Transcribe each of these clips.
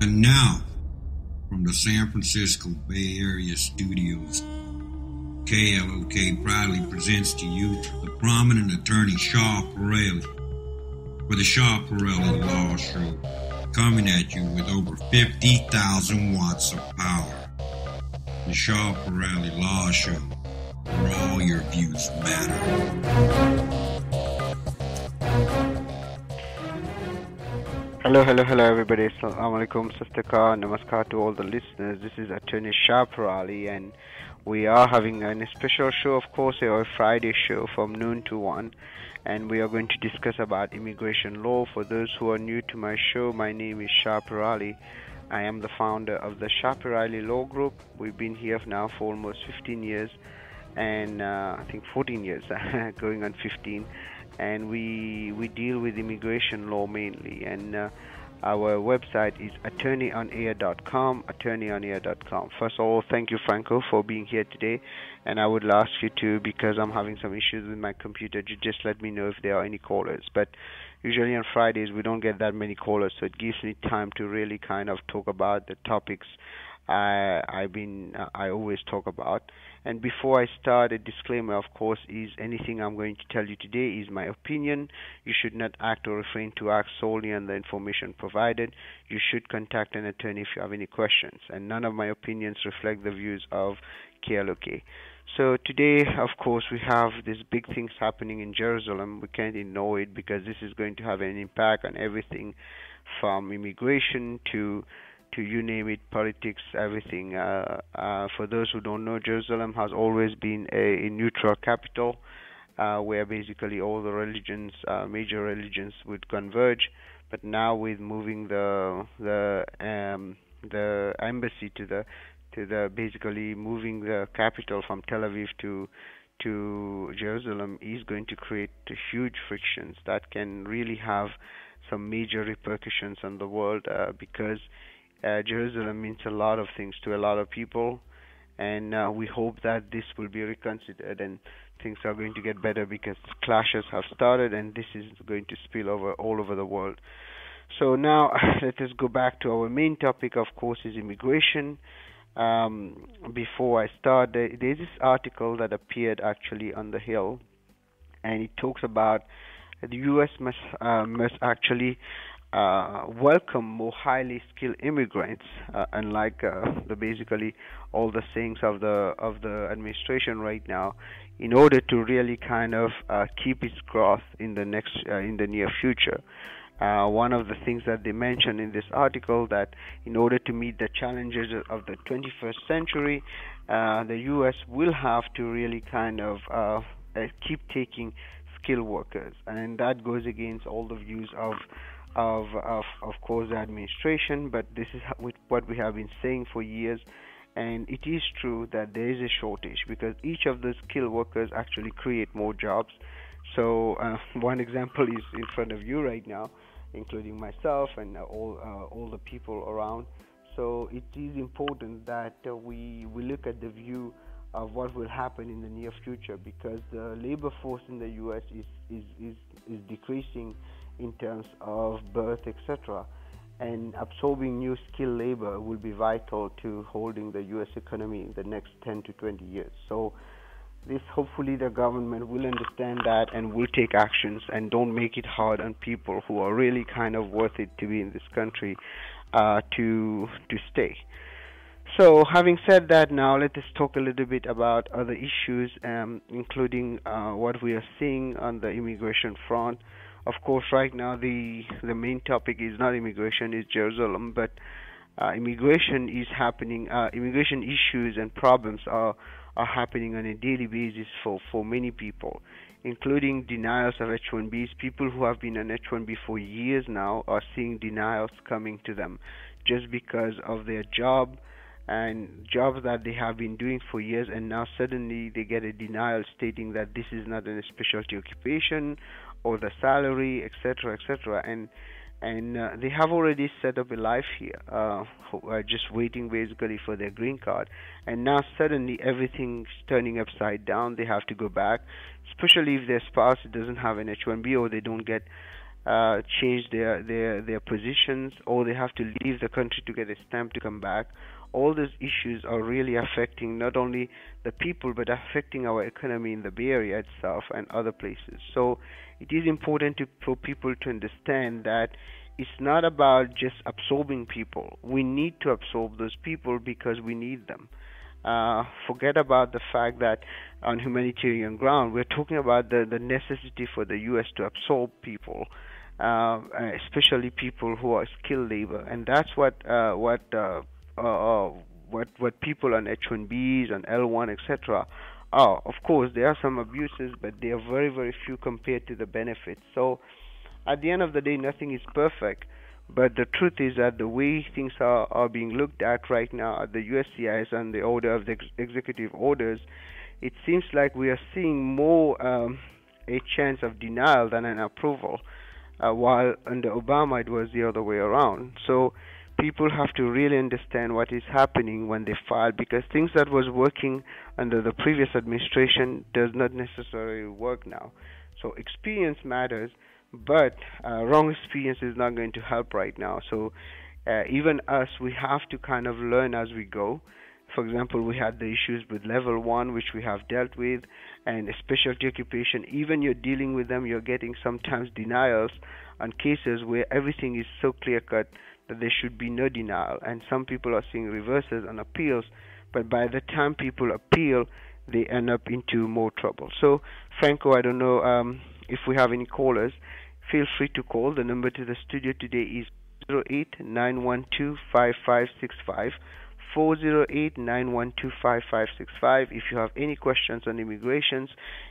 And now, from the San Francisco Bay Area studios, KLOK proudly presents to you the prominent attorney Shaw Parole for the Shaw Parole Law Show, coming at you with over 50,000 watts of power. The Shaw Parole Law Show, where all your views matter. Hello everybody. Assalamu alaikum, Sastakar, namaskar to all the listeners. This is Attorney Shah Parale, and we are having a special show, of course, a Friday show from noon to 1, and we are going to discuss about immigration law. For those who are new to my show, my name is Shah Parale. I am the founder of the Shah Parale Law Group. We've been here now for almost 15 years, and I think 14 years, going on 15. And we deal with immigration law mainly, and our website is attorneyonair.com. First of all, thank you, Franco, for being here today, and I would ask you to, because I'm having some issues with my computer, just let me know if there are any callers. But usually on Fridays we don't get that many callers, so it gives me time to really kind of talk about the topics I always talk about. And before I start, a disclaimer, of course, is anything I'm going to tell you today is my opinion. You should not act or refrain to act solely on the information provided. You should contact an attorney if you have any questions. And none of my opinions reflect the views of KLOK. So today, of course, we have these big things happening in Jerusalem. We can't ignore it because this is going to have an impact on everything from immigration to you name it, politics, everything. For those who don't know, Jerusalem has always been a neutral capital where basically all the religions, major religions, would converge. But now with moving the embassy to the basically moving the capital from Tel Aviv to Jerusalem is going to create huge frictions that can really have some major repercussions on the world because Jerusalem means a lot of things to a lot of people, and we hope that this will be reconsidered and things are going to get better because clashes have started and this is going to spill over all over the world. So now let us go back to our main topic, of course, is immigration. Before I start, there's this article that appeared actually on The Hill, and it talks about the U.S. must actually welcome more highly skilled immigrants, unlike the basically all the sayings of the administration right now, in order to really kind of keep its growth in the near future. One of the things that they mention in this article, that in order to meet the challenges of the 21st century, the U.S. will have to really kind of keep taking skilled workers, and that goes against all the views of course the administration, but this is what we have been saying for years, and it is true that there is a shortage because each of the skilled workers actually create more jobs. So one example is in front of you right now, including myself and all the people around. So it is important that we look at the view of what will happen in the near future, because the labor force in the U.S. is decreasing in terms of birth, etc., and absorbing new skilled labor will be vital to holding the U.S. economy in the next 10 to 20 years. So this, hopefully the government will understand that and will take actions and don't make it hard on people who are really kind of worth it to be in this country to stay. So having said that, now let us talk a little bit about other issues, including what we are seeing on the immigration front. Of course, right now the main topic is not immigration, it's Jerusalem, but immigration is happening. Immigration issues and problems are happening on a daily basis for many people, including denials of H-1Bs. People who have been on H-1B for years now are seeing denials coming to them just because of their job and jobs that they have been doing for years, and now suddenly they get a denial stating that this is not a specialty occupation or the salary, etc., etc., and they have already set up a life here, just waiting basically for their green card, and now suddenly everything's turning upside down. They have to go back, especially if their spouse doesn't have an H-1B or they don't get change their positions, or they have to leave the country to get a stamp to come back. All these issues are really affecting not only the people but affecting our economy in the Bay Area itself and other places. So it is important for people to understand that it's not about just absorbing people. We need to absorb those people because we need them. Forget about the fact that on humanitarian ground, we're talking about the necessity for the U.S. to absorb people, especially people who are skilled labor, and that's what people on H-1Bs, on L-1, etc. are. Of course, there are some abuses, but they are very, very few compared to the benefits. So, at the end of the day, nothing is perfect. But the truth is that the way things are being looked at right now at the USCIS and the order of the executive orders, it seems like we are seeing more a chance of denial than an approval, while under Obama it was the other way around. So people have to really understand what is happening when they file, because things that was working under the previous administration does not necessarily work now. So experience matters, but wrong experience is not going to help right now. So even us, we have to kind of learn as we go. For example, we had the issues with level 1, which we have dealt with, and a specialty occupation. Even you're dealing with them, you're getting sometimes denials on cases where everything is so clear cut that there should be no denial. And some people are seeing reverses and appeals, but by the time people appeal, they end up into more trouble. So, Franco, I don't know if we have any callers. Feel free to call. The number to the studio today is 408-912-5565. 408-912-5565. If you have any questions on immigrations,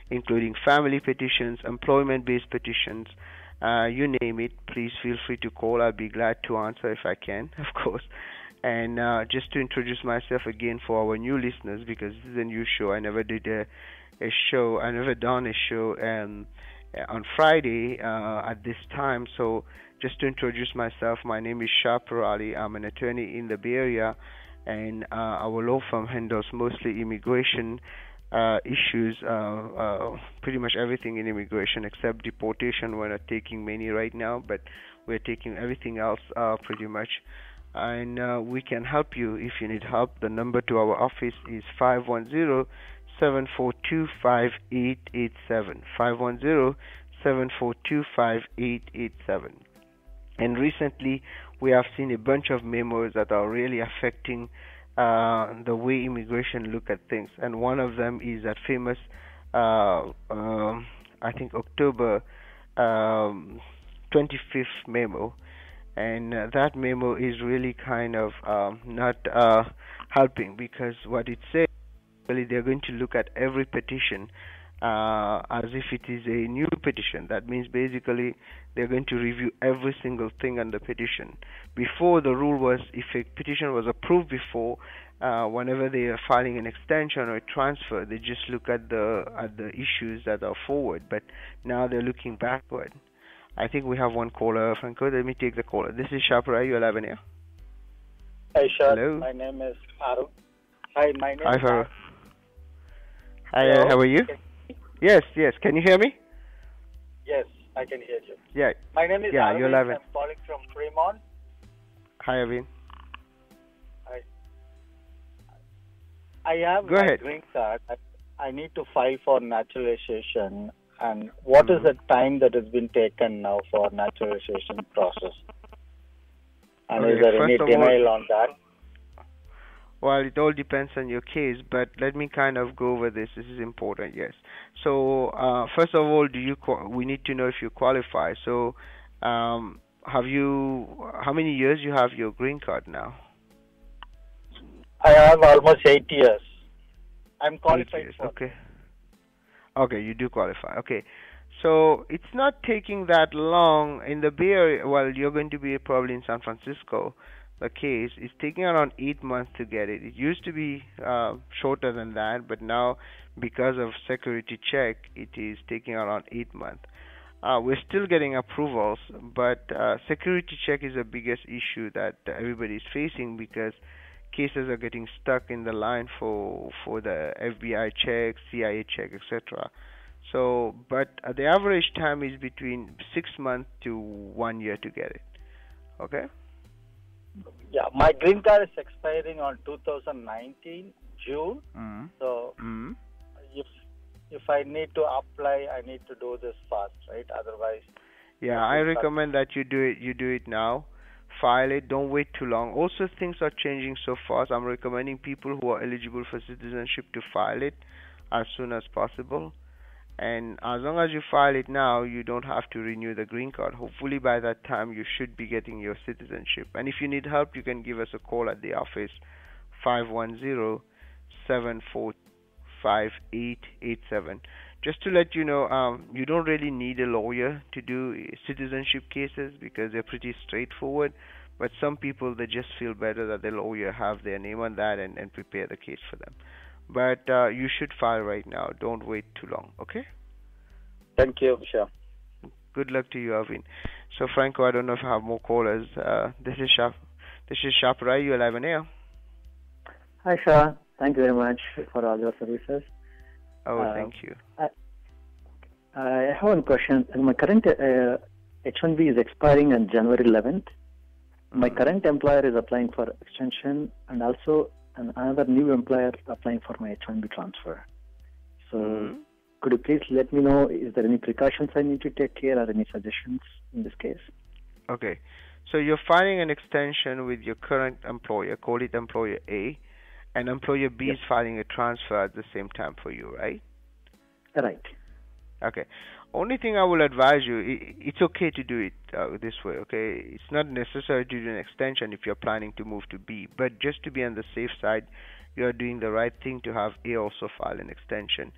including family petitions, employment-based petitions, you name it, please feel free to call. I'll be glad to answer if I can, of course. And just to introduce myself again for our new listeners, because this is a new show. I never did a show. I never done a show on Friday at this time. So just to introduce myself, my name is Shah Parole. I'm an attorney in the Bay Area, and our law firm handles mostly immigration issues, pretty much everything in immigration except deportation. We're not taking many right now, but we're taking everything else pretty much. And we can help you if you need help. The number to our office is 510-742-5887. 510-742-5887. And recently, we have seen a bunch of memos that are really affecting the way immigration look at things. And one of them is that famous, I think, October 25th memo. And that memo is really kind of not helping, because what it says, really, they're going to look at every petition as if it is a new petition. That means basically they're going to review every single thing on the petition. Before, the rule was if a petition was approved before, whenever they are filing an extension or a transfer, they just look at the issues that are forward. But now they're looking backward. I think we have one caller, Franco. Let me take the caller. This is Shapra. You're live in here. Hi, Shah. Hello. My name is Arun. Hi, my name Hi, is Farah. Hi, Hello? how are you? Yes. Can you hear me? Yes, I can hear you. Yeah. My name is Arun. You're live in. I'm calling from Fremont. Hi, Avin. Hi. I have Go my ahead. green card. I need to file for naturalization. And what is the time that has been taken now for naturalization process? And Okay, is there any first of all- denial on that? Well, it all depends on your case, but let me kind of go over this. This is important, yes. So, first of all, we need to know if you qualify. So, how many years you have your green card now? I have almost 8 years. I'm qualified 8 years, for okay. Okay, you do qualify. Okay. So it's not taking that long in the Bay Area. Well, you're going to be probably in San Francisco. The case is taking around 8 months to get it. It used to be shorter than that, but now because of security check, it is taking around 8 months. We're still getting approvals, but security check is the biggest issue that everybody is facing, because cases are getting stuck in the line for the FBI check, CIA check, etc. So, but the average time is between 6 months to 1 year to get it. Okay. Yeah, my green card is expiring on 2019 June. Mm. So Mm. if I need to apply, I need to do this fast, right? Otherwise, Yeah, I recommend that you do it. You do it now. File it. Don't wait too long. Also, things are changing so fast. I'm recommending people who are eligible for citizenship to file it as soon as possible. And as long as you file it now, you don't have to renew the green card. Hopefully, by that time, you should be getting your citizenship. And if you need help, you can give us a call at the office, 510-745-8887. Just to let you know, you don't really need a lawyer to do citizenship cases because they're pretty straightforward. But some people, they just feel better that the lawyer have their name on that and prepare the case for them. But you should file right now. Don't wait too long, okay? Thank you, sure. Good luck to you, Arvin. So, Franco, I don't know if I have more callers. This is Shaprai. You're live on air. Hi, Shah. Thank you very much for all your services. Oh, thank you. I have one question. My current H-1B is expiring on January 11th. My current employer is applying for extension, and also another new employer applying for my H-1B transfer. So, could you please let me know, is there any precautions I need to take care or any suggestions in this case? Okay. So, you're filing an extension with your current employer, call it employer A, and employer B is filing a transfer at the same time for you, right? Right. Okay. Only thing I will advise you, it's okay to do it this way, okay? It's not necessary to do an extension if you're planning to move to B, but just to be on the safe side, you are doing the right thing to have A also file an extension.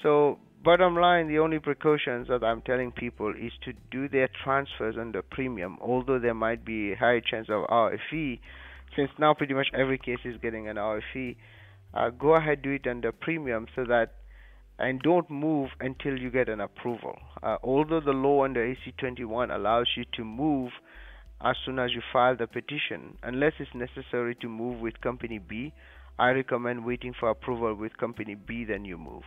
So, bottom line, the only precautions that I'm telling people is to do their transfers under premium, although there might be a higher chance of RFE, since now pretty much every case is getting an RFE. Go ahead, do it under premium so that, and don't move until you get an approval. Although the law under AC-21 allows you to move as soon as you file the petition, unless it's necessary to move with company B, I recommend waiting for approval with company B, then you move.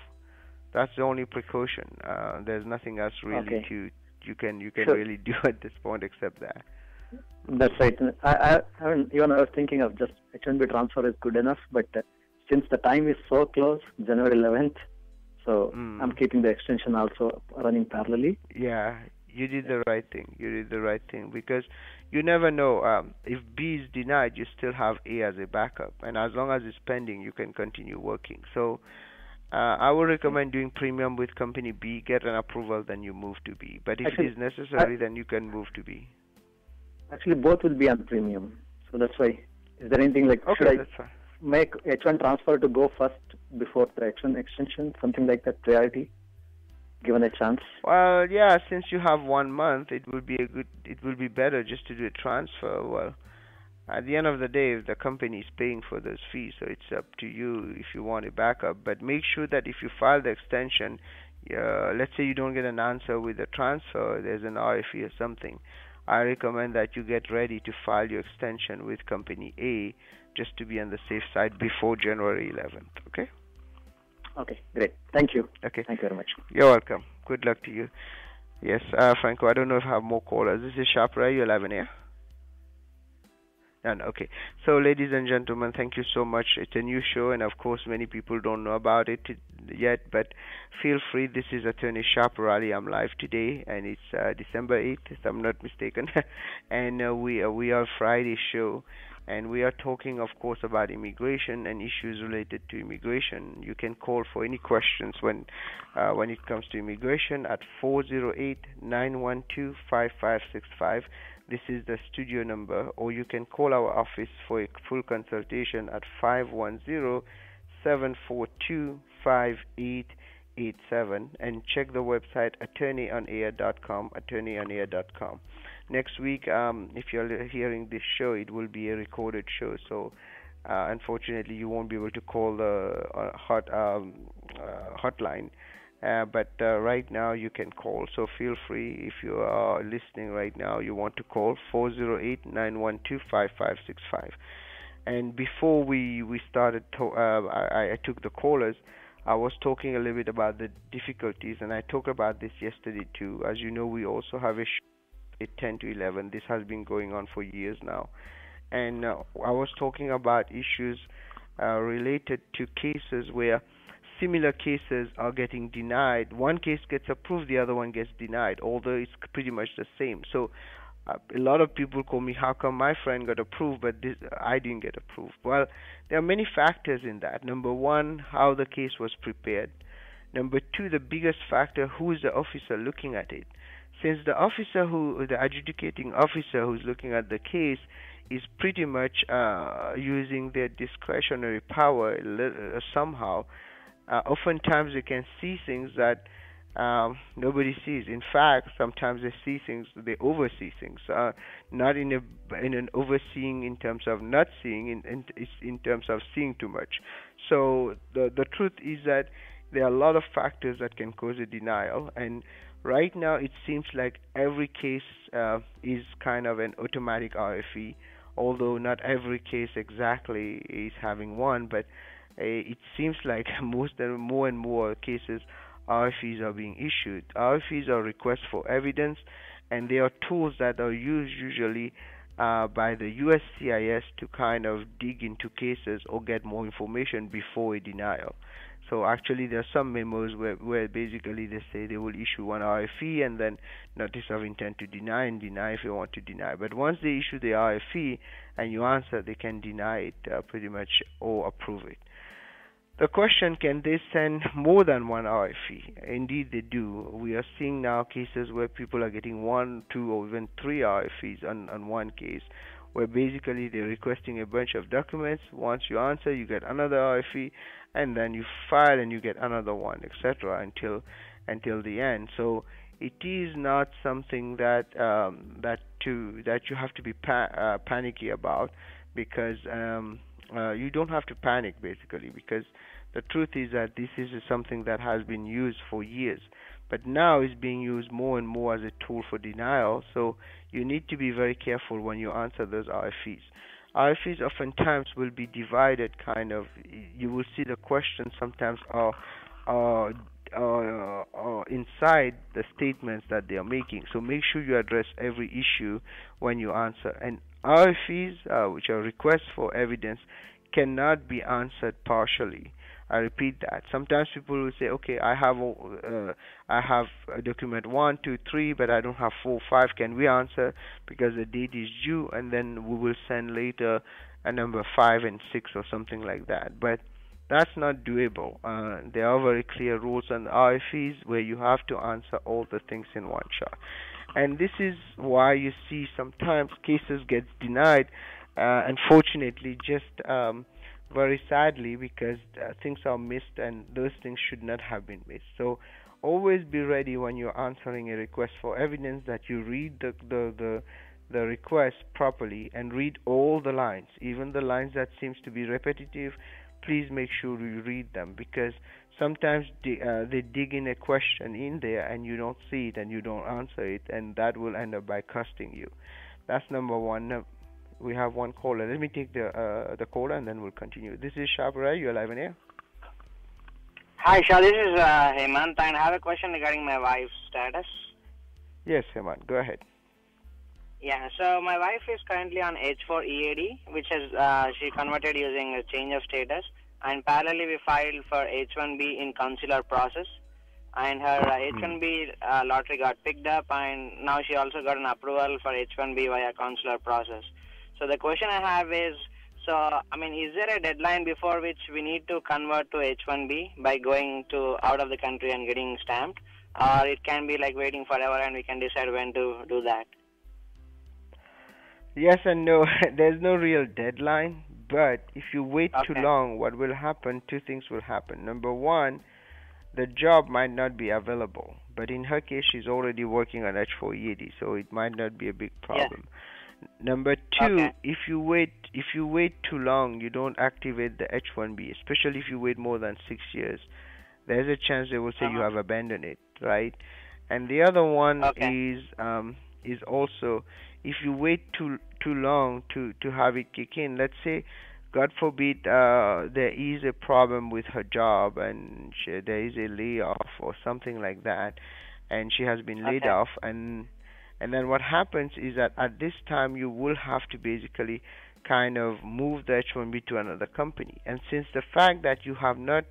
That's the only precaution. There's nothing else really you can really do at this point except that. That's right. I was thinking of just H-1B transfer is good enough, but since the time is so close, January 11th, so I'm keeping the extension also running parallelly. Yeah, you did the right thing. You did the right thing because you never know. If B is denied, you still have A as a backup, and as long as it's pending, you can continue working. So I would recommend doing premium with company B, get an approval, then you move to B. But if it is necessary, then you can move to B. Actually, both will be on premium, so that's why. Is there anything like should I make H1 transfer to go first before the H1 extension, something like that, priority, given a chance? Well, yeah, since you have 1 month, it will be better just to do a transfer. Well, at the end of the day, if the company is paying for those fees, so it's up to you if you want a backup. But make sure that if you file the extension, let's say you don't get an answer with the transfer, there's an RFE or something, I recommend that you get ready to file your extension with company A just to be on the safe side before January 11th, okay? Okay, great. Thank you. Okay. Thank you very much. You're welcome. Good luck to you. Yes, Franco, I don't know if I have more callers. This is Shaprai. You're live in here. None. Okay. So, ladies and gentlemen, thank you so much. It's a new show, and of course, many people don't know about it yet, but feel free. This is Attorney Shaprai. I'm live today, and it's December 8th, if I'm not mistaken. And we are Friday show. And we are talking, of course, about immigration and issues related to immigration. You can call for any questions when it comes to immigration at 408-912-5565. This is the studio number, or you can call our office for a full consultation at 510-742-5887, and check the website attorneyonair.com, attorneyonair.com. Next week, if you're hearing this show, it will be a recorded show, so unfortunately you won't be able to call the hotline. But right now you can call, so feel free. If you are listening right now, you want to call 408-912-5565. And before we started, I took the callers. I was talking a little bit about the difficulties, and I talked about this yesterday too. As you know, we also have a show at 10 to 11. This has been going on for years now, and I was talking about issues related to cases where similar cases are getting denied. One case gets approved, the other one gets denied, although it's pretty much the same. So a lot of people call me, how come my friend got approved but I didn't get approved? Well, there are many factors in that. Number one, how the case was prepared. Number two, the biggest factor, who is the officer looking at it? Since the adjudicating officer who's looking at the case is pretty much using their discretionary power somehow, oftentimes they can see things that nobody sees. In fact, sometimes they see things, they oversee things. Not in an overseeing in terms of not seeing, in terms of seeing too much. So the truth is that there are a lot of factors that can cause a denial, and right now it seems like every case is kind of an automatic RFE, although not every case exactly is having one, but it seems like more and more cases RFEs are being issued. RFEs are requests for evidence, and they are tools that are used usually by the USCIS to kind of dig into cases or get more information before a denial. So actually there are some memos where basically they say they will issue one RFE and then notice of intent to deny and deny if you want to deny. But once they issue the RFE and you answer, they can deny it pretty much or approve it. The question, can they send more than one RFE? Indeed they do. We are seeing now cases where people are getting 1, 2, or even 3 RFEs on one case, where basically they're requesting a bunch of documents. Once you answer, you get another RFE, and then you file and you get another one, etc., until the end. So it is not something that you have to be panicky about, because you don't have to panic basically, because the truth is that this is something that has been used for years, but now is being used more and more as a tool for denial. So you need to be very careful when you answer those RFEs. RFEs oftentimes will be divided kind of. You will see the questions sometimes are inside the statements that they are making. So make sure you address every issue when you answer. And RFEs, which are requests for evidence, cannot be answered partially. I repeat that. Sometimes people will say, okay, I have a document 1, 2, 3, but I don't have 4, 5. Can we answer because the date is due, and then we will send later a number 5 and 6 or something like that. But that's not doable. There are very clear rules on RFEs where you have to answer all the things in one shot. And this is why you see sometimes cases get denied, unfortunately, just very sadly, because things are missed, and those things should not have been missed. So always be ready when you're answering a request for evidence that you read the request properly and read all the lines, even the lines that seems to be repetitive. Please make sure you read them, because sometimes they dig in a question in there and you don't see it and you don't answer it, and that will end up by costing you. That's number one. We have one caller. Let me take the caller and then we'll continue. This is Shapra. You're live in air. Hi, Shah. This is Hemant, and I have a question regarding my wife's status. Yes, Hemant. Go ahead. Yeah, so my wife is currently on H4 EAD, which has she converted using a change of status, and parallelly we filed for H1B in consular process, and her H1B lottery got picked up, and now she also got an approval for H1B via consular process. So the question I have is, is there a deadline before which we need to convert to H1B by going to out of the country and getting stamped, or it can be like waiting forever and we can decide when to do that? Yes and no. There's no real deadline, but if you wait too long, what will happen? Two things will happen. Number one, the job might not be available, but in her case, she's already working on H4 EAD, so it might not be a big problem. Yeah. Number two, if you wait too long, you don't activate the H1B, especially if you wait more than 6 years. There's a chance they will say you have abandoned it, right? And the other one is also, if you wait too long to have it kick in, let's say, God forbid, there is a problem with her job and there is a layoff or something like that, and she has been laid off, and then what happens is that at this time you will have to basically kind of move the H1B to another company. And since the fact that you have not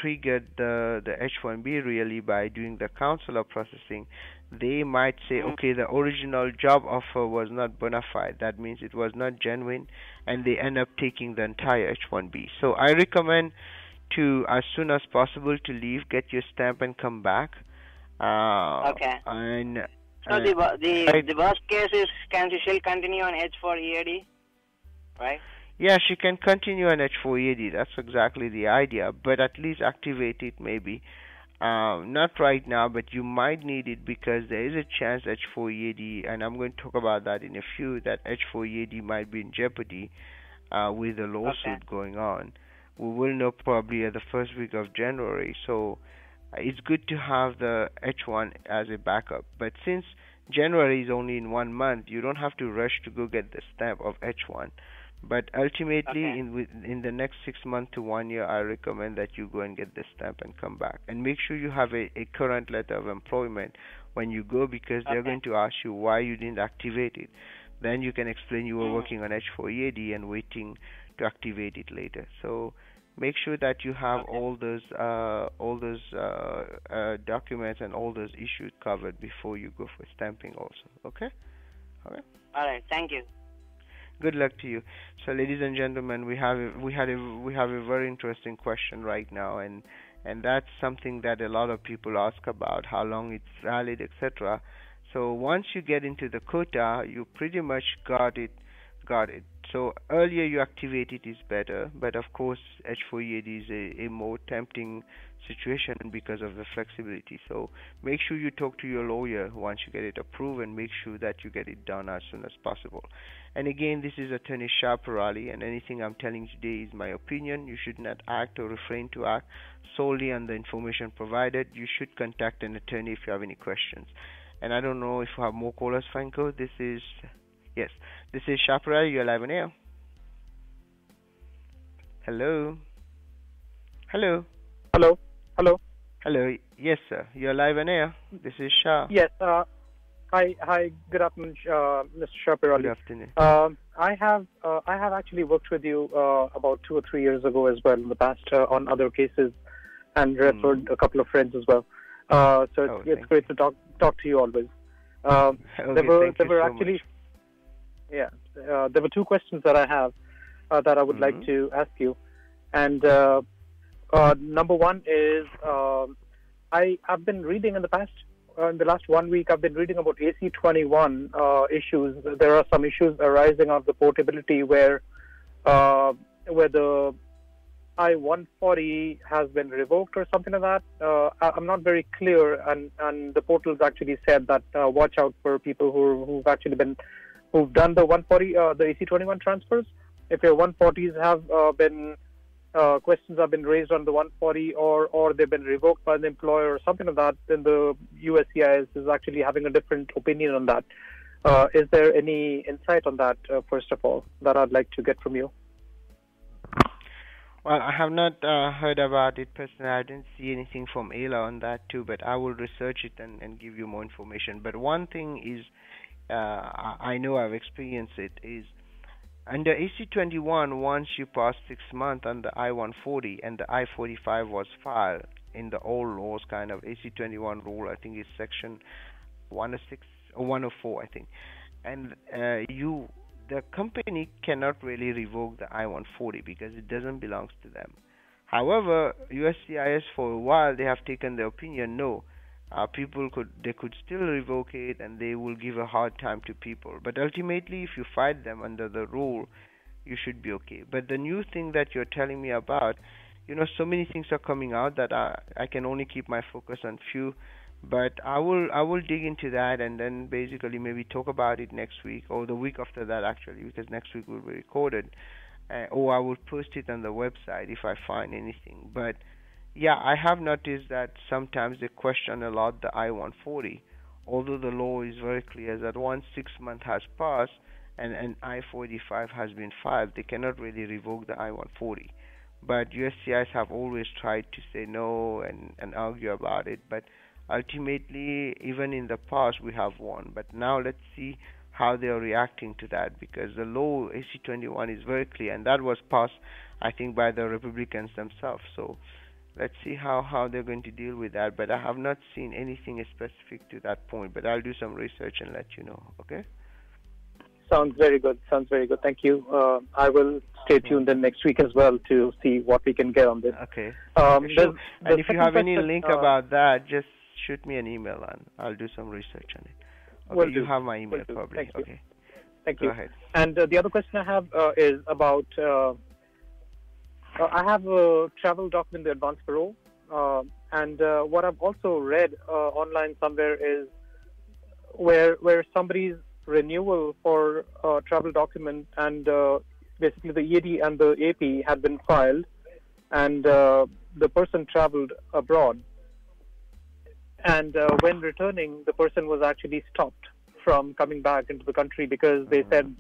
triggered the H1B really by doing the consular processing, they might say, okay, the original job offer was not bona fide. That means it was not genuine, and they end up taking the entire H1B. So I recommend to, as soon as possible, to leave, get your stamp, and come back. And so the worst case is, can she still continue on H4 EAD, right? Yeah, she can continue on H4 EAD. That's exactly the idea, but at least activate it maybe. Not right now, but you might need it because there is a chance H4 EAD, and I'm going to talk about that in a few, that H4 EAD might be in jeopardy with the lawsuit going on. We will know probably at the first week of January, so it's good to have the H1 as a backup. But since January is only in 1 month, you don't have to rush to go get the stamp of H1. But ultimately, in the next 6 months to 1 year, I recommend that you go and get the stamp and come back. And make sure you have a current letter of employment when you go, because they're going to ask you why you didn't activate it. Then you can explain you were working on H4 EAD and waiting to activate it later. So make sure that you have all those documents and all those issues covered before you go for stamping also. Okay? All right. Thank you. Good luck to you. So, ladies and gentlemen, we have a very interesting question right now, and that's something that a lot of people ask about, how long it's valid, etc. So once you get into the quota, you pretty much got it. So earlier you activate it is better, but of course H4 EAD is a more tempting situation because of the flexibility. So make sure you talk to your lawyer once you get it approved, and make sure that you get it done as soon as possible. And again, this is Attorney Shah Parole, and anything I'm telling you today is my opinion. You should not act or refrain to act solely on the information provided. You should contact an attorney if you have any questions. And I don't know if you have more callers, Franco. This is Shah Parole. You're live on air. Hello. Yes, sir. You're live on air. This is Shah. Yes. Hi. Good afternoon, Mr. Shah Parole. Good afternoon. I have actually worked with you about 2 or 3 years ago as well in the past on other cases, and referred a couple of friends as well. So it's great to talk to you always. There were 2 questions that I have that I would like to ask you, and number one is I've been reading in the last 1 week, I've been reading about AC-21 issues. There are some issues arising out of the portability where the I-140 has been revoked or something like that. I'm not very clear, and the portal's actually said that watch out for people who've done the 140, the AC-21 transfers. If your 140s have been questions have been raised on the 140, or they've been revoked by the employer or something like that, then the USCIS is actually having a different opinion on that. Is there any insight on that, first of all, that I'd like to get from you? Well, I have not heard about it personally. I didn't see anything from AILA on that too, but I will research it and give you more information. But one thing is, I know I've experienced it, is under AC-21, once you pass 6 months on the I-140 and the I-45 was filed in the old laws, kind of AC-21 rule, I think it's section 106 or 104, I think. And the company cannot really revoke the I-140 because it doesn't belong to them. However, USCIS for a while, they have taken the opinion, no, people could still revoke it, and they will give a hard time to people. But ultimately, if you fight them under the rule, you should be okay. But the new thing that you're telling me about, so many things are coming out that I can only keep my focus on few. But I will dig into that, and then basically maybe talk about it next week or the week after that, actually, because next week will be recorded. Or I will post it on the website if I find anything. But yeah, I have noticed that sometimes they question a lot the I-140, although the law is very clear that once 6 months has passed and an I-45 has been filed, they cannot really revoke the I-140. But USCIS have always tried to say no and argue about it. But ultimately, even in the past, we have won. But now let's see how they are reacting to that, because the law AC-21 is very clear, and that was passed, I think, by the Republicans themselves. So let's see how they're going to deal with that. But I have not seen anything specific to that point. But I'll do some research and let you know. Okay? Sounds very good. Thank you. I will stay tuned in next week as well to see what we can get on this. Okay. Sure. And if you have any link about that, just shoot me an email and I'll do some research on it. Okay, you have my email probably. Thank you. Okay. Thank you. Go ahead. And the other question I have is about I have a travel document, the advance parole, and what I've also read online somewhere is where somebody's renewal for travel document and basically the EAD and the AP had been filed, and the person traveled abroad, and when returning, the person was actually stopped from coming back into the country because they said,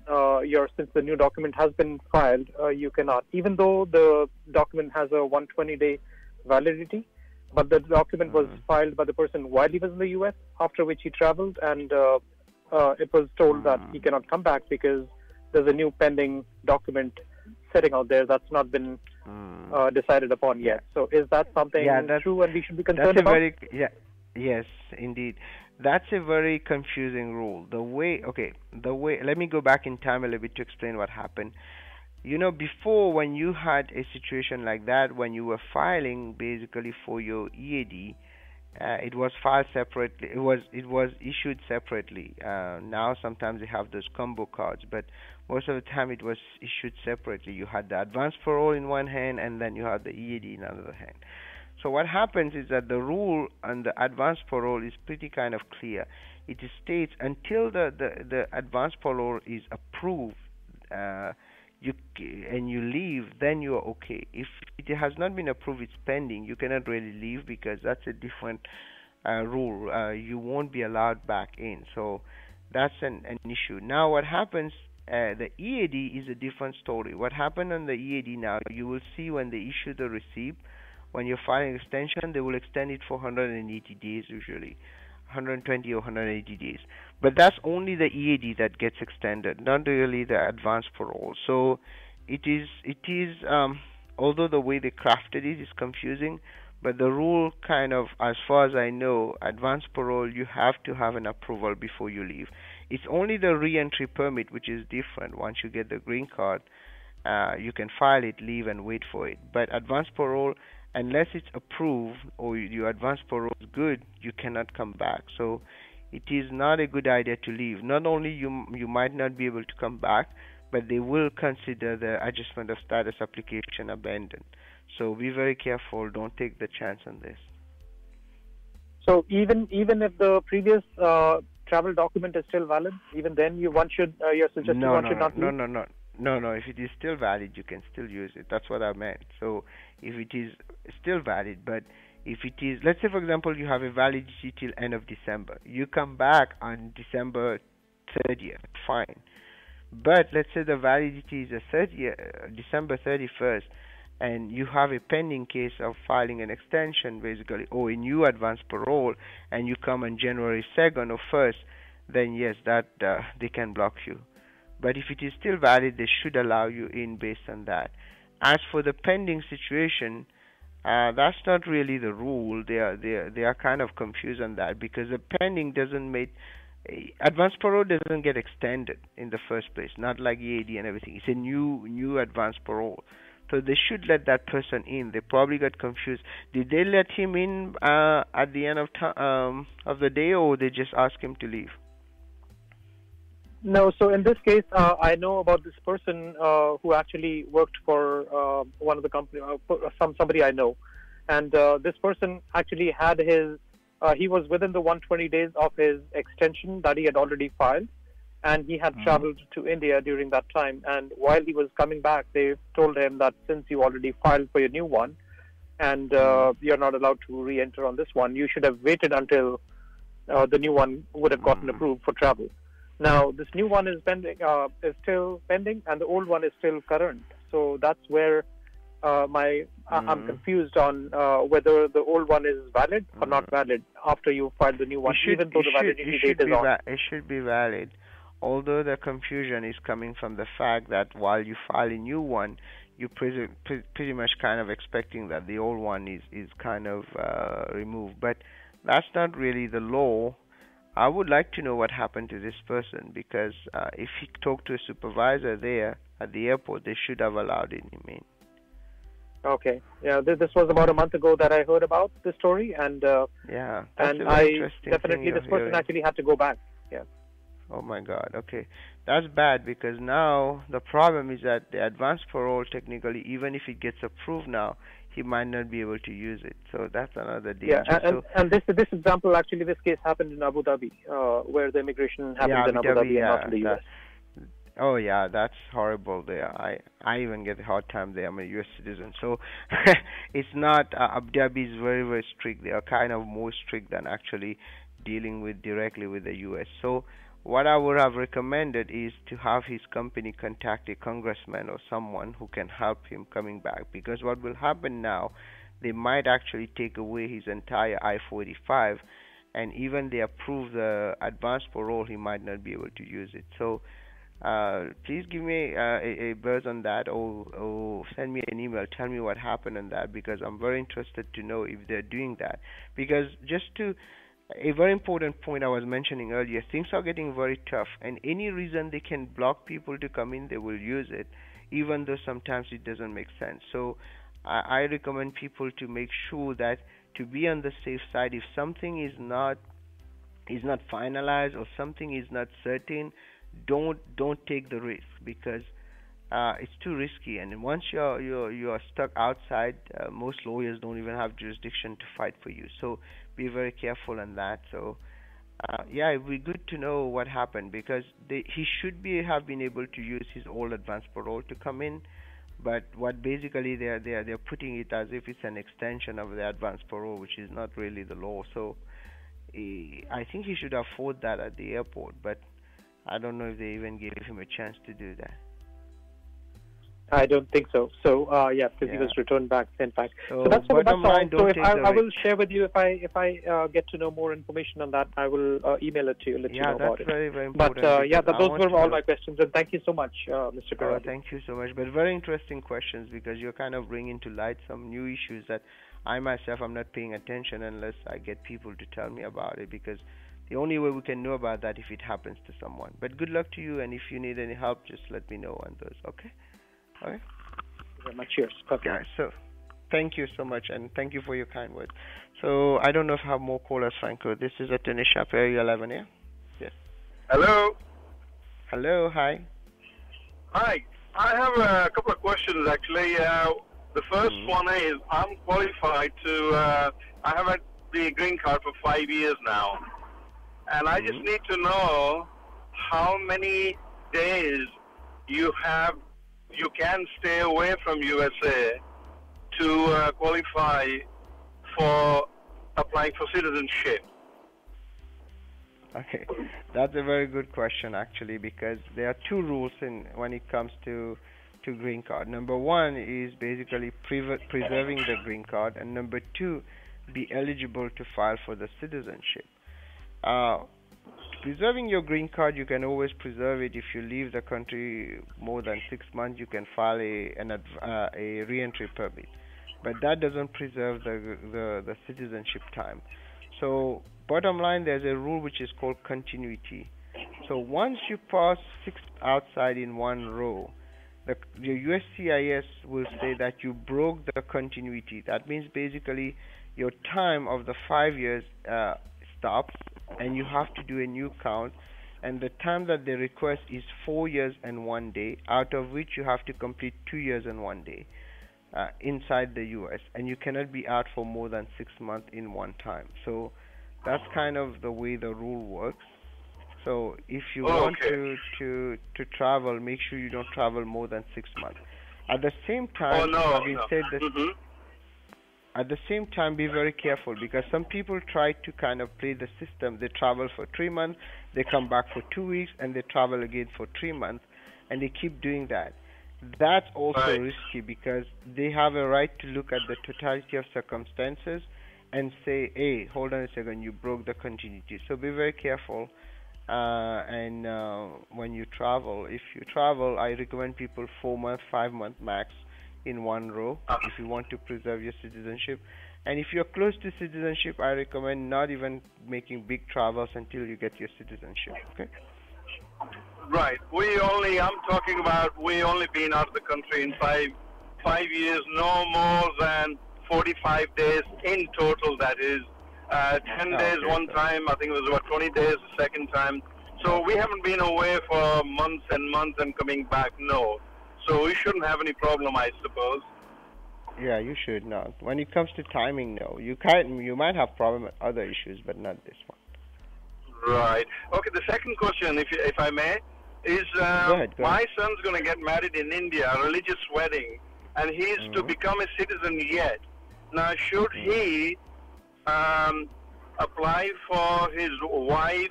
since the new document has been filed, you cannot, even though the document has a 120-day validity, but the document was filed by the person while he was in the U.S., after which he traveled, and it was told that he cannot come back because there's a new pending document sitting out there that's not been decided upon yet. So is that something true and we should be concerned about? Yes, indeed. That's a very confusing rule. Let me go back in time a little bit to explain what happened. You know, before, when you had a situation like that, when you were filing basically for your EAD, it was filed separately. It was issued separately. Now sometimes they have those combo cards, but most of the time it was issued separately. You had the advance parole in one hand, and then you had the EAD in another hand. So what happens is that the rule on the advance parole is pretty kind of clear. It states until the advance parole is approved, you leave, then you are okay. If it has not been approved, it's pending, you cannot really leave because that's a different rule. You won't be allowed back in. So that's an issue. Now what happens, the EAD is a different story. What happened on the EAD now, you will see when they issue the receipt, when you're filing extension, they will extend it for 180 days usually, 120 or 180 days. But that's only the EAD that gets extended, not really the advance parole. So it is. Although the way they crafted it is confusing, but the rule kind of, as far as I know, advance parole, you have to have an approval before you leave. It's only the re-entry permit which is different. Once you get the green card, you can file it, leave, and wait for it. But advance parole, unless it's approved or your advance parole is good, you cannot come back. So it is not a good idea to leave. Not only you might not be able to come back, but they will consider the adjustment of status application abandoned. So be very careful. Don't take the chance on this. So even if the previous travel document is still valid, even then you're suggesting one should not leave? No. If it is still valid, you can still use it. That's what I meant. So if it is still valid, but if it is, let's say for example, you have a validity till end of December. You come back on December 30th, fine. But let's say the validity is December 31st, and you have a pending case of filing an extension, basically, or a new advance parole, and you come on January 2nd or 1st, then yes, that they can block you. But if it is still valid, they should allow you in based on that. As for the pending situation, that's not really the rule. They are kind of confused on that because the pending doesn't make advance parole doesn't get extended in the first place. Not like EAD and everything. It's a new advance parole. So they should let that person in. They probably got confused. Did they let him in at the end of the day, or they just asked him to leave? No, so in this case, I know about this person who actually worked for one of the company, somebody I know, and this person actually had he was within the 120 days of his extension that he had already filed, and he had traveled to India during that time. And while he was coming back, they told him that since you already filed for your new one, and you're not allowed to re-enter on this one, you should have waited until the new one would have gotten approved for travel. Now, this new one is still pending, and the old one is still current. So that's where I'm confused on whether the old one is valid or not valid after you file the new one, even though the validity date is on. It should be valid, although the confusion is coming from the fact that while you file a new one, you're pretty much kind of expecting that the old one is kind of removed. But that's not really the law. I would like to know what happened to this person, because if he talked to a supervisor there at the airport, they should have allowed him in. Okay. Yeah, this was about a month ago that I heard about this story, and yeah, and I definitely this person actually had to go back. Yeah. Oh my God. Okay, that's bad, because now the problem is that the advanced parole, technically, even if it gets approved now, he might not be able to use it. So that's another danger. Yeah, and this example, actually, this case happened in Abu Dhabi, where the immigration happened in Abu Dhabi and not in the US. Oh yeah, that's horrible there. I even get a hard time there. I'm a US citizen, so it's not. Abu Dhabi is very, very strict. They are kind of more strict than actually dealing with directly with the US. So what I would have recommended is to have his company contact a congressman or someone who can help him coming back, because what will happen now, they might actually take away his entire I-485, and even they approve the advanced parole, he might not be able to use it. So please give me a buzz on that, or send me an email, tell me what happened on that, because I'm very interested to know if they're doing that. Because a very important point I was mentioning earlier, things are getting very tough, and any reason they can block people to come in, they will use it, even though sometimes it doesn't make sense. So I recommend people to make sure that, to be on the safe side, if something is not finalized or something is not certain, don't take the risk, because it's too risky. And once you are stuck outside, most lawyers don't even have jurisdiction to fight for you. So be very careful on that. So yeah, it would be good to know what happened, because he should have been able to use his old advance parole to come in, but what basically they're putting it as if it's an extension of the advance parole, which is not really the law. So I think he should afford that at the airport, but I don't know if they even gave him a chance to do that. I don't think so. So yeah, because he was sent back. So that's all. So if I will share with you, if I get to know more information on that, I will email it to you, let you know about it. Yeah, that's very, very important. But those were all my questions, and thank you so much, Mr. Pirati. Thank you so much. But very interesting questions, because you're kind of bringing to light some new issues that I myself am not paying attention unless I get people to tell me about it, because the only way we can know about that if it happens to someone. But good luck to you, and if you need any help, just let me know on those. Okay. Okay. Very much. Cheers. Okay. Yeah, so thank you so much, and thank you for your kind words. So I don't know if I have more callers, Franco. This is Attorney Sharp, Area 11, yeah? Yes. Hello. Hello, hi. Hi. I have a couple of questions, actually. The first one is, I'm qualified to, I have had the green card for 5 years now, and I just need to know how many days you can stay away from USA to qualify for applying for citizenship. Okay, that's a very good question, actually, because there are two rules when it comes to green card. Number one is basically preserving the green card, and number two, be eligible to file for the citizenship. Preserving your green card, you can always preserve it if you leave the country more than 6 months. You can file a re-entry permit, but that doesn't preserve the citizenship time. So bottom line, there's a rule which is called continuity. So once you pass 6 outside in one row, the USCIS will say that you broke the continuity. That means basically your time of the 5 years stops, and you have to do a new count, and the time that they request is 4 years and 1 day, out of which you have to complete 2 years and 1 day inside the US, and you cannot be out for more than 6 months in one time. So that's kind of the way the rule works. So if you want to travel, make sure you don't travel more than 6 months. At the same time, having said that, at the same time, be very careful because some people try to kind of play the system. They travel for 3 months, they come back for 2 weeks, and they travel again for 3 months, and they keep doing that. That's also risky because they have a right to look at the totality of circumstances and say, hey, hold on a second, you broke the continuity. So be very careful. And when you travel, if you travel, I recommend people 4 months, 5 month max in one row if you want to preserve your citizenship. And if you're close to citizenship, I recommend not even making big travels until you get your citizenship. Okay. Right. I'm talking about we only been out of the country in 5 years, no more than 45 days in total, that is. 10 days one time, I think it was about 20 days the second time. So we haven't been away for months and months and coming back, no. So we shouldn't have any problem, I suppose. Yeah, you should not. When it comes to timing, no. You might have problem with other issues, but not this one. Right. Okay, the second question, if I may, is go ahead. My son's going to get married in India, a religious wedding, and he's to become a citizen yet. Now, should he apply for his wife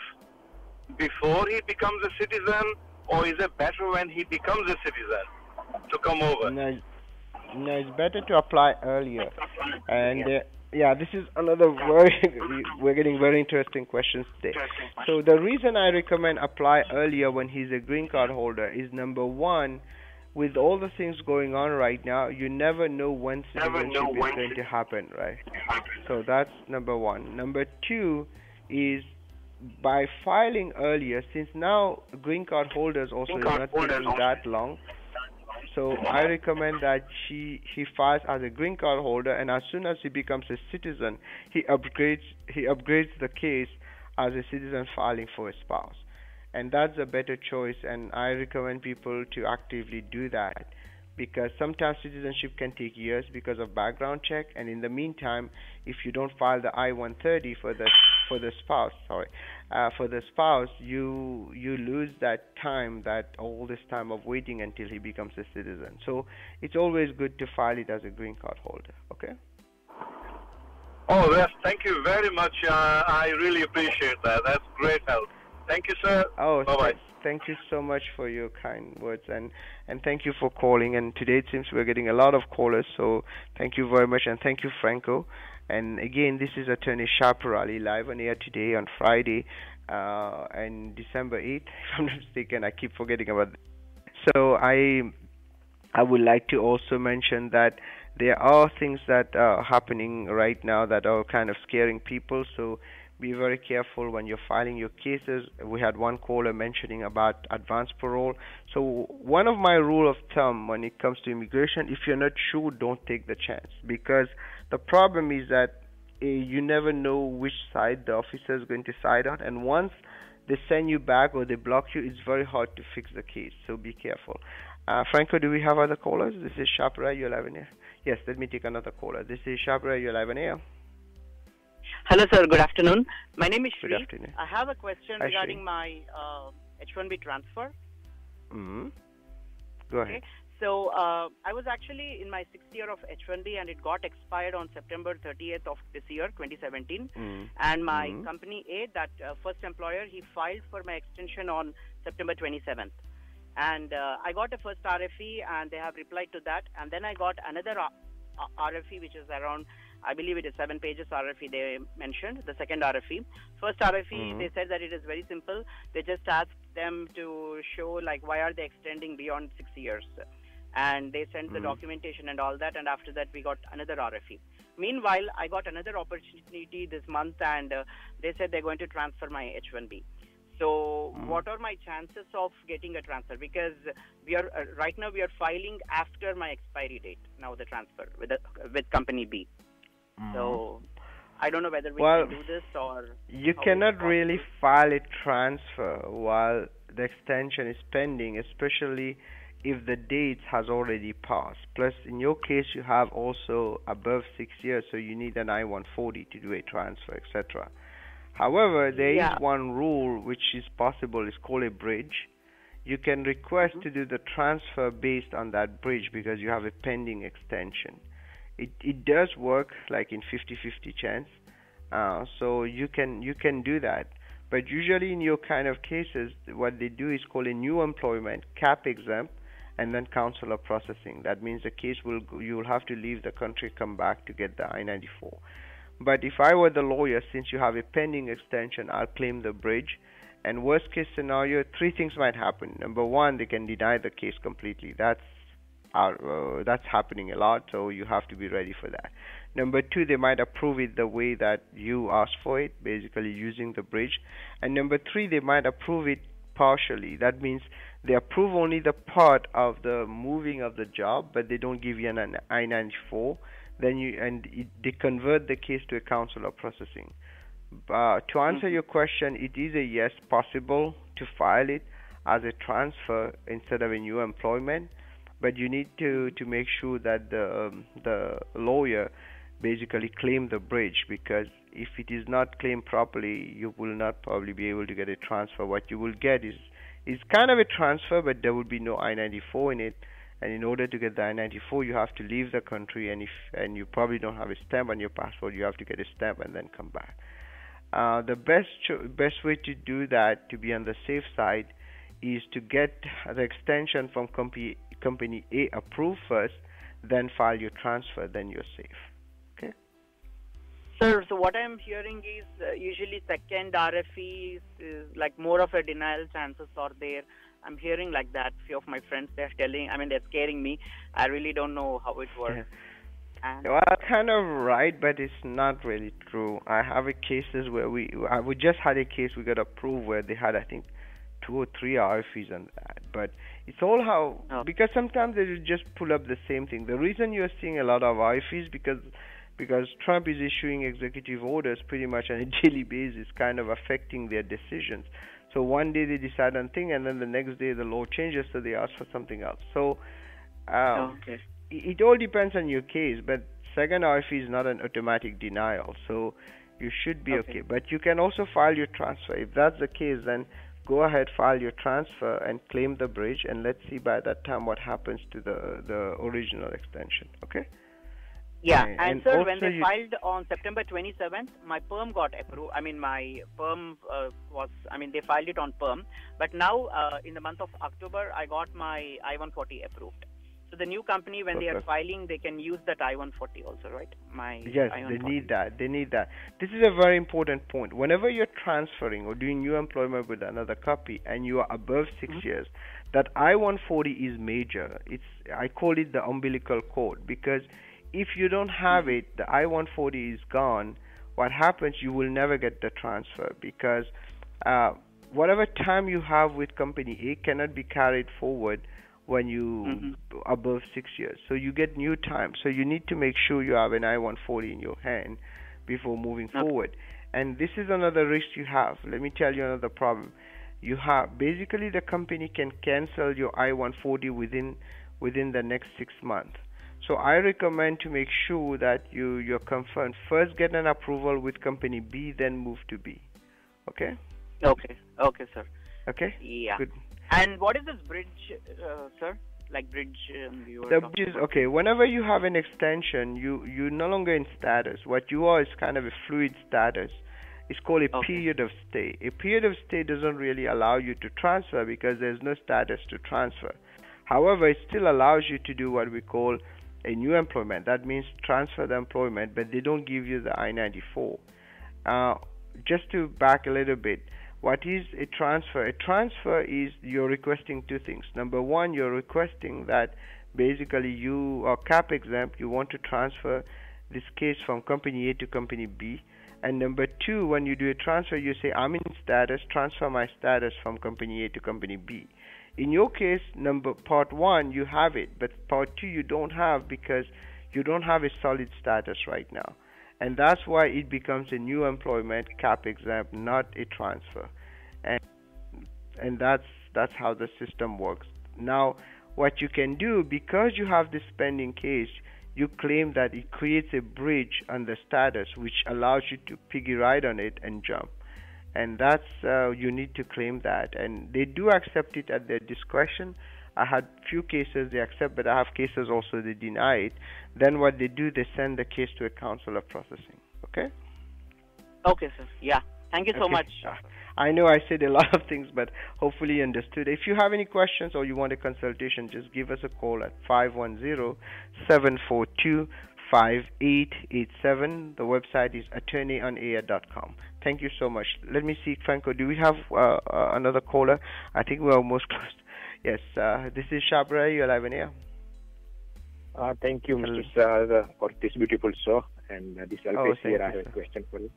before he becomes a citizen, or is it better when he becomes a citizen to come over? No, it's better to apply earlier. And this is another we're getting very interesting questions today. So the reason I recommend apply earlier when he's a green card holder is, number one, with all the things going on right now, you never know when citizenship is going to happen, right? So that's number one. Number two is, by filing earlier, since now green card holders also is not taking that long, so I recommend that he files as a green card holder, and as soon as he becomes a citizen, he upgrades the case as a citizen filing for a spouse. And that's a better choice, and I recommend people to actively do that, because sometimes citizenship can take years because of background check, and in the meantime, if you don't file the I-130 for the spouse, you lose that time, all this time of waiting until he becomes a citizen. So it's always good to file it as a green card holder. Okay. Oh, yes. Thank you very much. I really appreciate that. That's great help. Thank you, sir. Oh, bye-bye. Thank you so much for your kind words, and thank you for calling. And today it seems we're getting a lot of callers, so thank you very much, and thank you, Franco. And again, this is Attorney Shaparali live on air today on Friday, and December 8th, if I'm not mistaken. I keep forgetting about that. So I would like to also mention that there are things that are happening right now that are kind of scaring people, so be very careful when you're filing your cases. We had one caller mentioning about advanced parole. So one of my rule of thumb when it comes to immigration, if you're not sure, don't take the chance, because the problem is that you never know which side the officer is going to side on, and once they send you back or they block you, it's very hard to fix the case. So be careful. Franco, do we have other callers? This is Shapra, you're live in air. Yes, let me take another caller. This is Shapra, you're live in air. Hello, sir. Good afternoon. My name is Shri. Good afternoon. I have a question Hi, regarding Shri. my H-1B transfer. Go ahead. Okay. So I was actually in my 6th year of H-1B, and it got expired on September 30th of this year, 2017. And my company A, that first employer, he filed for my extension on September 27th. And I got a first RFE, and they have replied to that. And then I got another RFE, which is around, I believe it is 7 pages RFE they mentioned, the second RFE. First RFE, they said that it is very simple. They just asked them to show, like, why are they extending beyond 6 years? And they sent the documentation and all that, and after that we got another RFE. Meanwhile, I got another opportunity this month, and they said they're going to transfer my H-1B. So what are my chances of getting a transfer? Because we are right now we are filing after my expiry date, now the transfer with company B. So I don't know whether we can do this, or you cannot really file a transfer while the extension is pending, especially if the date has already passed. Plus, in your case, you have also above 6 years, so you need an I-140 to do a transfer, etc. However, there is one rule which is possible. It's called a bridge. You can request to do the transfer based on that bridge because you have a pending extension. it does work like in 50-50 chance. So you can do that. But usually in your kind of cases, what they do is call a new employment, cap exempt, and then consular processing. That means the case you will have to leave the country, come back to get the I-94. But if I were the lawyer, since you have a pending extension, I'll claim the bridge. And worst case scenario, three things might happen. Number one, they can deny the case completely. That's happening a lot, so you have to be ready for that. Number two, they might approve it the way that you asked for it, basically using the bridge. And number three, they might approve it partially. That means they approve only the part of the moving of the job, but they don't give you an I-94. They convert the case to a consular processing. To answer your question, it is a yes, possible to file it as a transfer instead of a new employment, but you need to make sure that the lawyer basically claim the bridge, because if it is not claimed properly, you will not probably be able to get a transfer. What you will get is kind of a transfer, but there will be no I-94 in it. And in order to get the I-94, you have to leave the country, and you probably don't have a stamp on your passport. You have to get a stamp and then come back. The best way to do that, to be on the safe side, is to get the extension from company A approved first, then file your transfer, then you're safe. Okay? Sir, so what I'm hearing is usually second RFE is like more of a denial chances are there. I'm hearing like that. Few of my friends, they're scaring me. I really don't know how it works. Yeah. Well, kind of right, but it's not really true. I have cases where we just had a case we got approved where they had, I think, 2 or 3 RFEs on that. But it's all how, because sometimes they just pull up the same thing. The reason you're seeing a lot of RFEs because Trump is issuing executive orders pretty much on a daily basis, kind of affecting their decisions. So one day they decide on thing, and then the next day the law changes, so they ask for something else. So it all depends on your case, but second RFE is not an automatic denial, so you should be okay. But you can also file your transfer. If that's the case, then go ahead, file your transfer and claim the bridge, and let's see by that time what happens to the original extension. Okay? Yeah, and sir, when they filed on September 27th, my perm got approved. I mean, my perm they filed it on perm. But now, in the month of October, I got my I-140 approved. So the new company, when they are filing, they can use that I-140 also, right? Yes, they need that. This is a very important point. Whenever you're transferring or doing new employment with another copy and you are above 6 years, that I-140 is major. I call it the umbilical cord, because if you don't have it, the I-140 is gone. What happens, you will never get the transfer, because whatever time you have with company A cannot be carried forward when you above 6 years. So you get new time. So you need to make sure you have an I-140 in your hand before moving forward. And this is another risk you have. Let me tell you another problem. You have basically the company can cancel your I-140 within the next 6 months. So I recommend to make sure that you're confirmed. First get an approval with company B, then move to B. Okay? Okay, sir. Okay? Yeah. Good. And what is this bridge, sir? Like bridge the bridge is, okay, whenever you have an extension, you're no longer in status. What you are is kind of a fluid status. It's called a period of stay. A period of stay doesn't really allow you to transfer because there's no status to transfer. However, it still allows you to do what we call a new employment. That means transfer the employment, but they don't give you the I-94. Just to back a little bit, what is a transfer? A transfer is you're requesting two things. Number one, you're requesting that basically you are cap exempt. You want to transfer this case from company A to company B. And number two, when you do a transfer, you say, I'm in status, transfer my status from company A to company B. In your case, part one, you have it, but part two, you don't have, because you don't have a solid status right now. And that's why it becomes a new employment, cap exempt, not a transfer. And that's how the system works. Now, what you can do, because you have this pending case, you claim that it creates a bridge on the status, which allows you to piggy ride on it and jump. And that's you need to claim that, and they do accept it at their discretion. I had few cases they accept, but I have cases also they deny it. Then what they do, they send the case to a counselor processing. Okay? Okay, sir. Yeah. Thank you so much. I know I said a lot of things, but hopefully you understood. If you have any questions or you want a consultation, just give us a call at 510-742-5887. The website is attorneyonair.com. Thank you so much. Let me see, Franco, do we have another caller? I think we're almost close. Yes, this is Shabra. You're live on air. Thank you, Mr. Shah, for this beautiful show. And this Alpesh here, I have a question for you.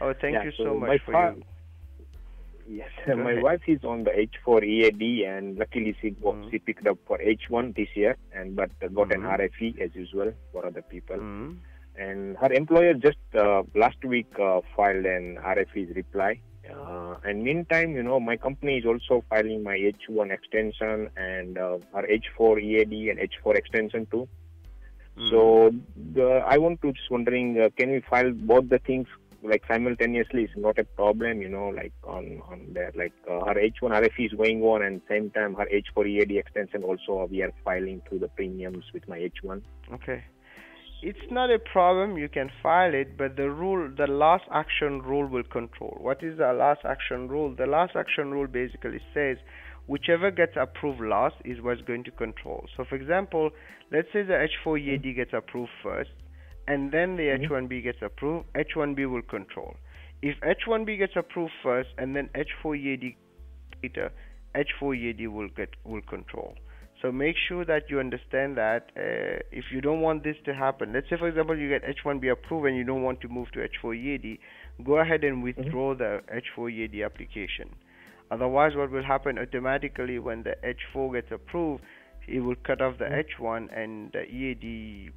Oh, thank you so much for you. Yes, my wife is on the H4 EAD, and luckily she picked up for H1 this year, but got an RFE as usual for other people. And her employer just last week filed an RFE's reply. And meantime, my company is also filing my H1 extension and her H4 EAD and H4 extension too. So I want to just wondering, can we file both the things like simultaneously? Is not a problem, like on there, like her H1 RFE is going on, and same time her H4 EAD extension also we are filing through the premiums with my H1. Okay. It's not a problem. You can file it, but the last action rule will control. What is the last action rule? The last action rule basically says whichever gets approved last is what's going to control. So, for example, let's say the H4 EAD gets approved first, and then the H1B gets approved. H1B will control. If H1B gets approved first, and then H4 EAD later, H4 EAD will control. So make sure that you understand that if you don't want this to happen, let's say for example you get H1B approved and you don't want to move to H4 EAD, go ahead and withdraw the H4 EAD application. Otherwise, what will happen automatically when the H4 gets approved, it will cut off the H1, and the EAD,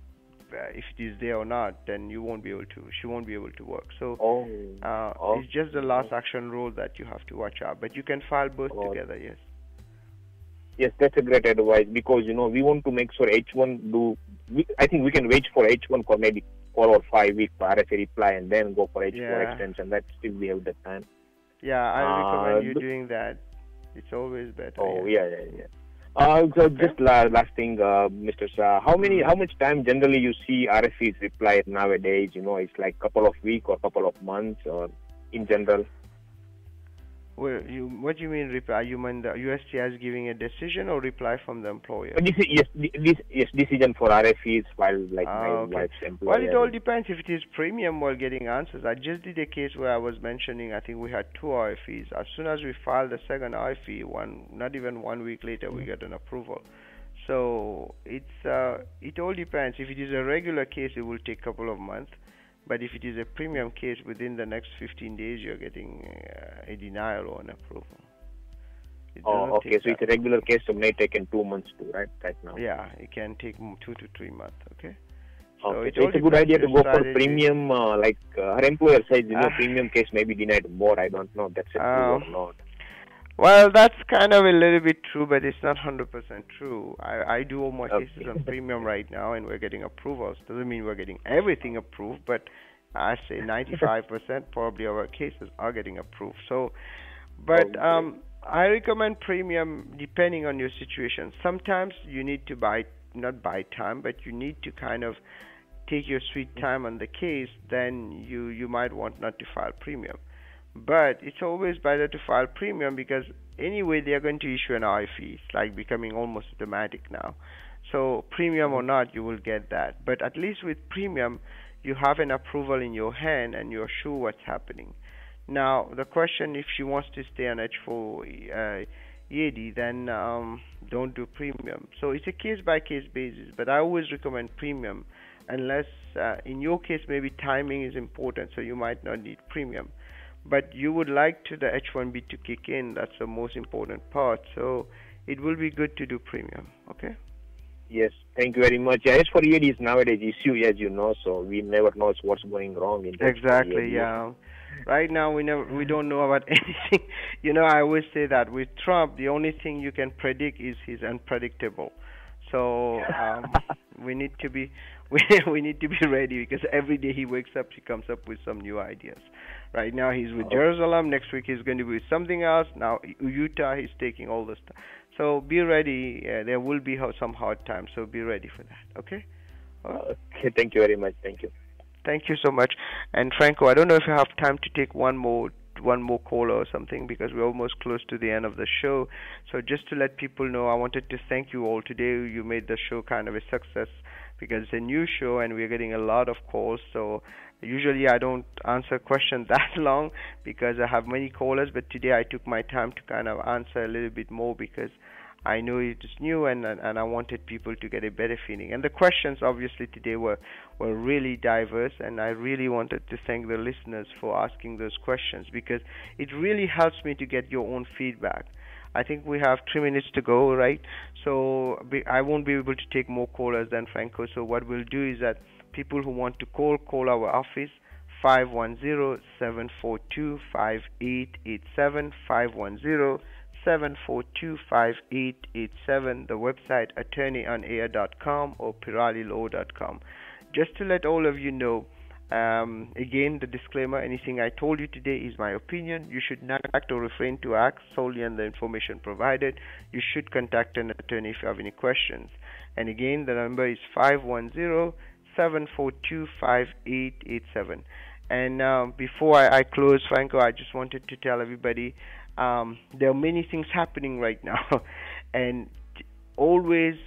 if it is there or not, then you won't be able to. She won't be able to work. So it's just the last action rule that you have to watch out. But you can file both together. Yes. Yes, that's a great advice, because we want to make sure H1 I think we can wait for H1 for maybe 4 or 5 weeks for RFA reply and then go for H4 extension. That still we have the time. Yeah, I recommend you doing that. It's always better. So just last thing, Mr. Shah, how much time generally you see RFEs reply nowadays? It's like couple of weeks or couple of months, or in general? Well, what do you mean reply? You mean the USCIS giving a decision or reply from the employer? Yes, decision for RFEs filed my wife's employer. Well, it all depends. If it is premium, we're getting answers. I just did a case where I was mentioning, I think we had 2 RFEs. As soon as we filed the second RFE, not even 1 week later, we got an approval. So it all depends. If it is a regular case, it will take a couple of months. But if it is a premium case, within the next 15 days, you're getting a denial or an approval. Okay. So it's a regular case, so it may take 2 months too, right now? Yeah, it can take 2 to 3 months, okay? So it's a good idea to go for premium, like her employer says, premium case may be denied more. I don't know if that's true or not. Well, that's kind of a little bit true, but it's not 100% true. I do all my cases on premium right now, and we're getting approvals. Doesn't mean we're getting everything approved, but I say 95% probably of our cases are getting approved. So, but I recommend premium depending on your situation. Sometimes you need to not buy time, but you need to kind of take your sweet time on the case. Then you might want not to file premium. But it's always better to file premium, because anyway they are going to issue an RFE. It's like becoming almost automatic now. So premium or not, you will get that. But at least with premium, you have an approval in your hand and you're sure what's happening. Now the question, if she wants to stay on H4 EAD, then don't do premium. So it's a case-by-case basis. But I always recommend premium, unless in your case maybe timing is important, so you might not need premium. But you would like the H1B to kick in. That's the most important part. So it will be good to do premium. Okay? Yes, thank you very much. As for EAD is nowadays issue, as you know, so we never know what's going wrong in exactly, yeah. Right now we don't know about anything. I always say that with Trump, the only thing you can predict is he's unpredictable. So we need to be ready, because every day he wakes up, he comes up with some new ideas. Right now he's with Jerusalem. Next week he's going to be with something else. Now Utah, he's taking all this stuff. So be ready. There will be some hard times, so be ready for that. Okay? Okay, thank you very much. Thank you. Thank you so much. And Franco, I don't know if you have time to take one more call or something, because we're almost close to the end of the show. So just to let people know, I wanted to thank you all today. You made the show kind of a success because it's a new show and we're getting a lot of calls. So usually I don't answer questions that long because I have many callers, but today I took my time to kind of answer a little bit more because I know it is new and I wanted people to get a better feeling. And the questions obviously today were really diverse, and I really wanted to thank the listeners for asking those questions because it really helps me to get your own feedback. I think we have 3 minutes to go, right? So I won't be able to take more callers than Franco. So what we'll do is that people who want to call our office, 510-742-5887, 510-742-5887, the website attorneyonair.com or piralilaw.com. Just to let all of you know, again, the disclaimer, anything I told you today is my opinion. You should not act or refrain to act solely on the information provided. You should contact an attorney if you have any questions. And again, the number is 510-742-5887. And before I close, Franco, I just wanted to tell everybody there are many things happening right now, and always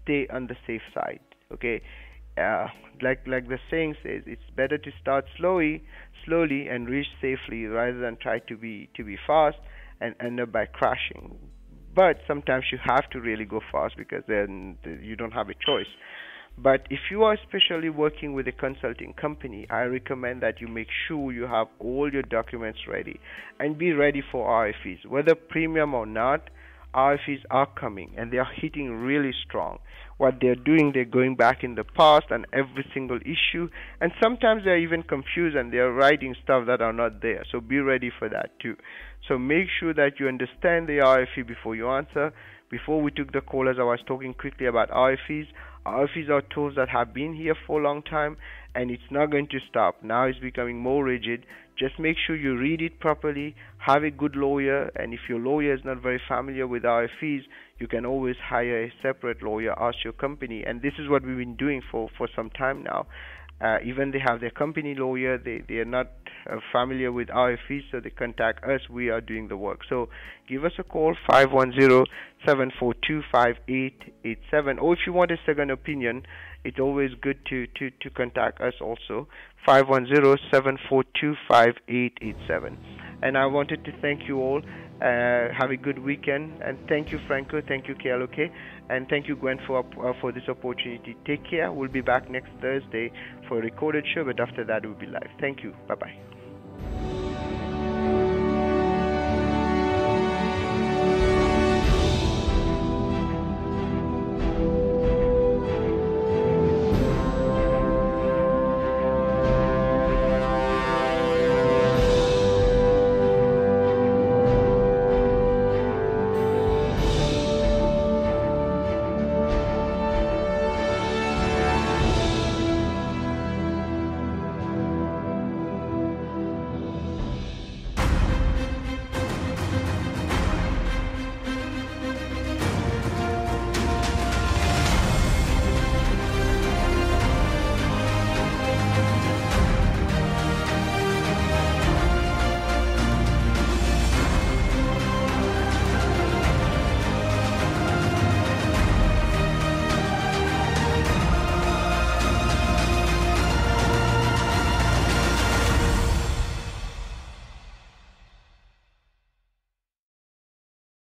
stay on the safe side. Okay, like the saying says, it's better to start slowly and reach safely rather than try to be fast and end up by crashing. But sometimes you have to really go fast because then you don't have a choice. But if you are especially working with a consulting company, I recommend that you make sure you have all your documents ready and be ready for RFEs. Whether premium or not, RFEs are coming and they are hitting really strong. What they're doing, they're going back in the past on every single issue, and sometimes they're even confused and they're writing stuff that are not there. So be ready for that too. So make sure that you understand the RFE before you answer. Before we took the callers, I was talking quickly about RFEs. RFEs are tools that have been here for a long time, and it's not going to stop. Now it's becoming more rigid. Just make sure you read it properly, have a good lawyer, and if your lawyer is not very familiar with RFEs, you can always hire a separate lawyer, ask your company, and this is what we've been doing for some time now. Even they have their company lawyer, they are not familiar with RFEs, so they contact us. We are doing the work. So give us a call, 510-742-5887. Or if you want a second opinion, it's always good to contact us also, 510-742-5887. And I wanted to thank you all. Have a good weekend, and thank you, Franco, thank you, KLOK, and thank you, Gwen, for this opportunity. Take care. We'll be back next Thursday for a recorded show, but after that we'll be live. Thank you. Bye-bye.